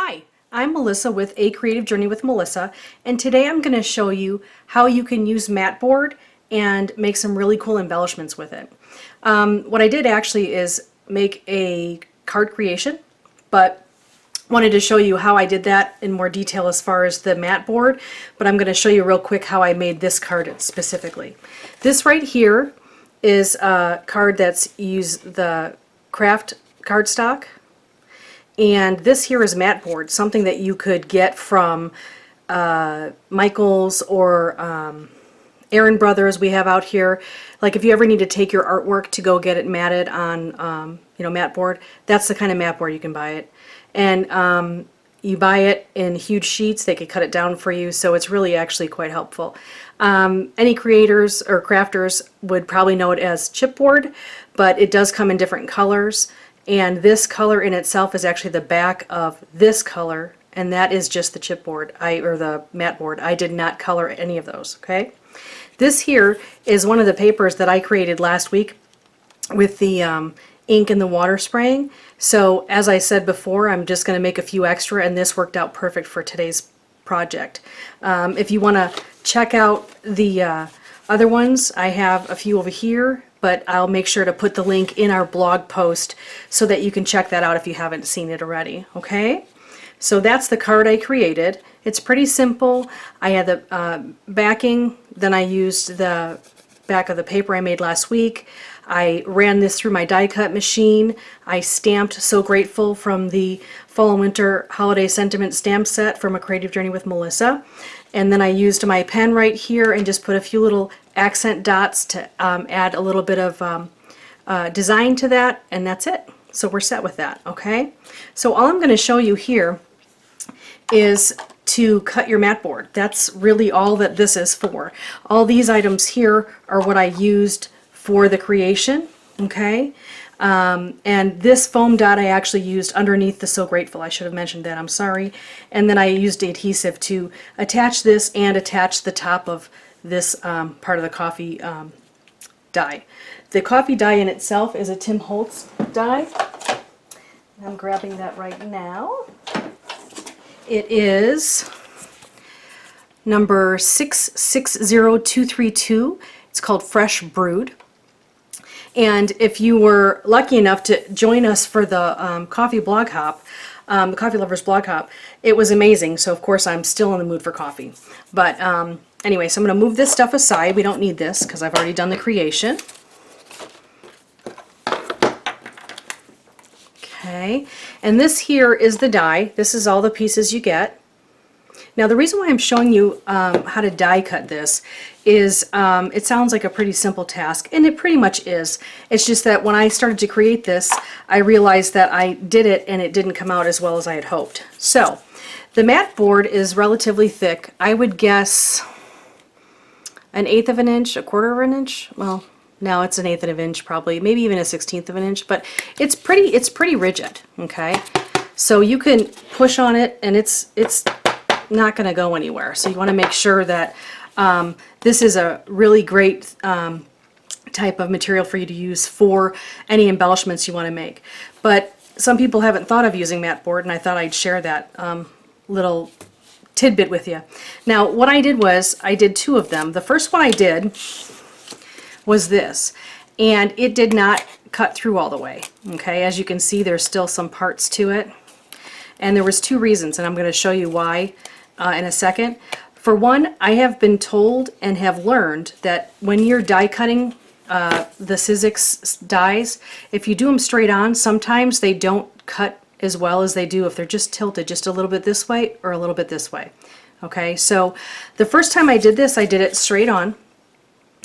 Hi, I'm Melissa with A Creative Journey with Melissa, and today I'm going to show you how you can use mat board and make some really cool embellishments with it. What I did actually is make a card creation, but wanted to show you how I did that in more detail as far as the mat board, but I'm going to show you real quick how I made this card specifically. This right here is a card that's used the craft cardstock. And this here is mat board, something that you could get from Michael's or Aaron Brothers we have out here. Like if you ever need to take your artwork to go get it matted on mat board, that's the kind of mat board you can buy it. And you buy it in huge sheets, they could cut it down for you, so it's really actually quite helpful. Any creators or crafters would probably know it as chipboard, but it does come in different colors. And this color in itself is actually the back of this color, and that is just the chipboard, or the mat board. I did not color any of those, okay? This here is one of the papers that I created last week with the ink and the water spraying. So as I said before, I'm just going to make a few extra, and this worked out perfect for today's project. If you want to check out the other ones, I have a few over here, but I'll make sure to put the link in our blog post so that you can check that out if you haven't seen it already, okay? So that's the card I created. It's pretty simple. I had the backing, then I used the back of the paper I made last week. I ran this through my die cut machine. I stamped So Grateful from the Fall and Winter Holiday Sentiment stamp set from A Creative Journey with Melissa. And then I used my pen right here and just put a few little accent dots to add a little bit of design to that, and that's it. So we're set with that, okay? So all I'm going to show you here is to cut your mat board. That's really all that this is for. All these items here are what I used for the creation, okay? And this foam dot I actually used underneath the So Grateful. I should have mentioned that, I'm sorry. And then I used adhesive to attach this and attach the top of this part of the coffee die. The coffee die in itself is a Tim Holtz die. I'm grabbing that right now. It is number 660232. It's called Fresh Brewed. And if you were lucky enough to join us for the coffee blog hop, the Coffee Lovers blog hop, it was amazing. So of course I'm still in the mood for coffee. But anyway, so I'm going to move this stuff aside. We don't need this because I've already done the creation. Okay, and this here is the die. This is all the pieces you get. Now the reason why I'm showing you how to die cut this is it sounds like a pretty simple task, and it pretty much is. It's just that when I started to create this, I realized that I did it and it didn't come out as well as I had hoped. So the mat board is relatively thick. I would guess 1/8 of an inch, 1/4 of an inch. Well, no, it's 1/8 of an inch probably, maybe even 1/16 of an inch, but it's pretty rigid, okay? So you can push on it and it's not going to go anywhere. So you want to make sure that this is a really great type of material for you to use for any embellishments you want to make. But some people haven't thought of using mat board, and I thought I'd share that little tidbit with you. Now what I did was I did 2 of them. The first one I did was this, and it did not cut through all the way. Okay, as you can see, there's still some parts to it, and there was 2 reasons, and I'm going to show you why in a second. For one, I have been told and have learned that when you're die cutting the Sizzix dies, if you do them straight on, sometimes they don't cut as well as they do if they're just tilted just a little bit this way or a little bit this way. Okay, so the first time I did this, I did it straight on,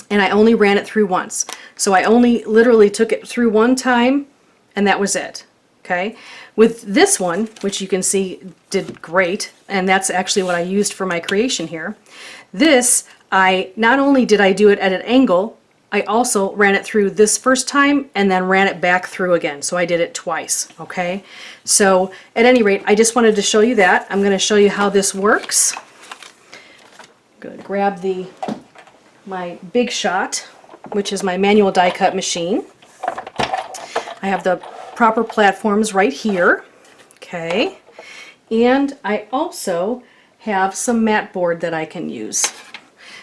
and I only ran it through once. So I only literally took it through one time, and that was it. Okay, with this one, which you can see did great, and that's actually what I used for my creation here. This, not only did I do it at an angle, I also ran it through this first time and then ran it back through again. So I did it twice, okay? So at any rate, I just wanted to show you that. I'm going to show you how this works. I'm going to grab my Big Shot, which is my manual die cut machine. I have the proper platforms right here, okay, And I also have some mat board that I can use.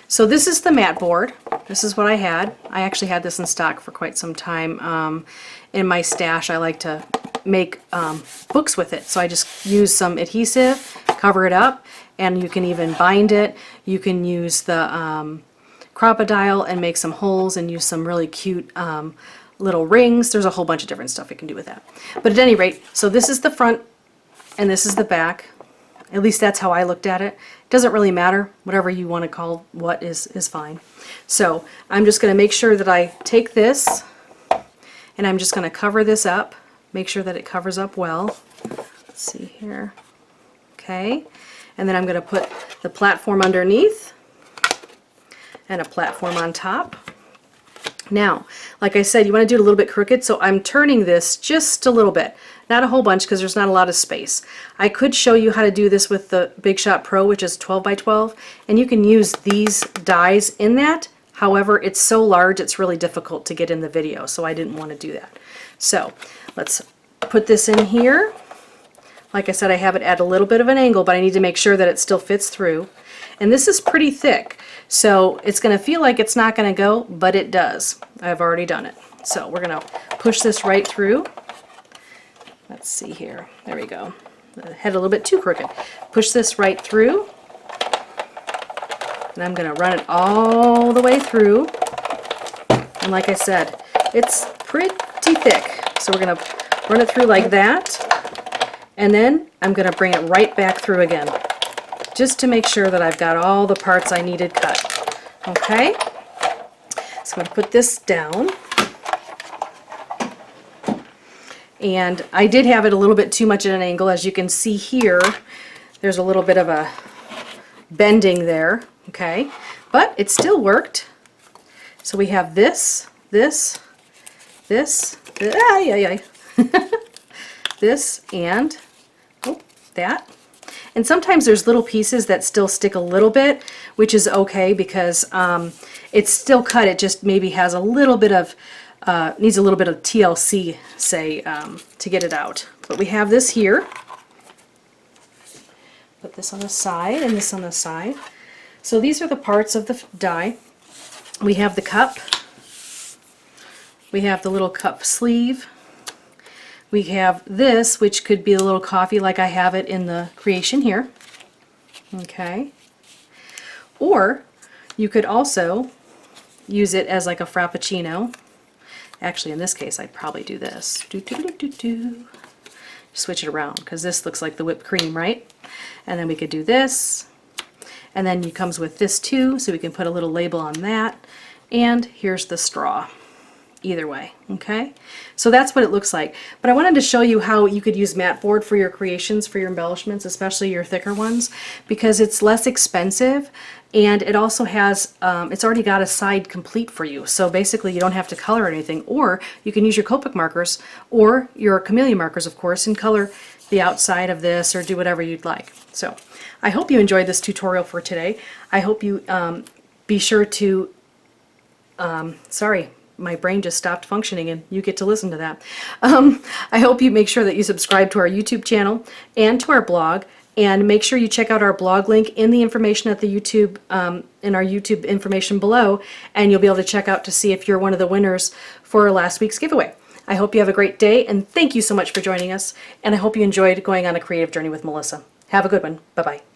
So this is the mat board. This is what I had. I actually had this in stock for quite some time. In my stash, I like to make books with it. So I just use some adhesive, cover it up, and you can even bind it. You can use the crocodile and make some holes and use some really cute little rings. There's a whole bunch of different stuff you can do with that. But at any rate, so this is the front and this is the back. At least that's how I looked at it. It doesn't really matter. Whatever you want to call what is fine. So I'm just going to make sure that I take this and I'm just going to cover this up. Make sure that it covers up well. Let's see here. Okay. And then I'm going to put the platform underneath and a platform on top. Now, like I said, you want to do it a little bit crooked, so I'm turning this just a little bit. Not a whole bunch because there's not a lot of space. I could show you how to do this with the Big Shot Pro, which is 12 by 12, and you can use these dies in that. However, it's so large it's really difficult to get in the video, so I didn't want to do that. So let's put this in here. Like I said, I have it at a little bit of an angle, but I need to make sure that it still fits through. And this is pretty thick, so it's going to feel like it's not going to go, but it does. I've already done it. So we're going to push this right through. Let's see here. There we go. The head a little bit too crooked. Push this right through. And I'm going to run it all the way through. And like I said, it's pretty thick. So we're going to run it through like that. And then I'm going to bring it right back through again, just to make sure that I've got all the parts I needed cut. Okay? So I'm going to put this down. And I did have it a little bit too much at an angle. As you can see here, there's a little bit of a bending there, okay? But it still worked. So we have this, this, and that. And sometimes there's little pieces that still stick a little bit, which is okay because it's still cut. It just maybe has a little bit of needs a little bit of TLC, say, to get it out. But we have this here. Put this on the side and this on the side. So these are the parts of the die. We have the cup. We have the little cup sleeve. We have this, which could be a little coffee like I have it in the creation here. Okay. Or you could also use it as like a frappuccino. Actually, in this case, I'd probably do this. Switch it around, because this looks like the whipped cream, right? And then we could do this. And then it comes with this too, so we can put a little label on that. And here's the straw. Either way, okay? So that's what it looks like. But I wanted to show you how you could use mat board for your creations, for your embellishments, especially your thicker ones, because it's less expensive and it also has, it's already got a side complete for you. So basically you don't have to color anything, or you can use your Copic markers or your Camellia markers, of course, and color the outside of this or do whatever you'd like. So I hope you enjoyed this tutorial for today. I hope you be sure to, sorry, my brain just stopped functioning and you get to listen to that. I hope you make sure that you subscribe to our YouTube channel and to our blog, and make sure you check out our blog link in the information at the YouTube, in our YouTube information below, and you'll be able to check out to see if you're one of the winners for last week's giveaway. I hope you have a great day, and thank you so much for joining us, and I hope you enjoyed going on a creative journey with Melissa. Have a good one. Bye-bye.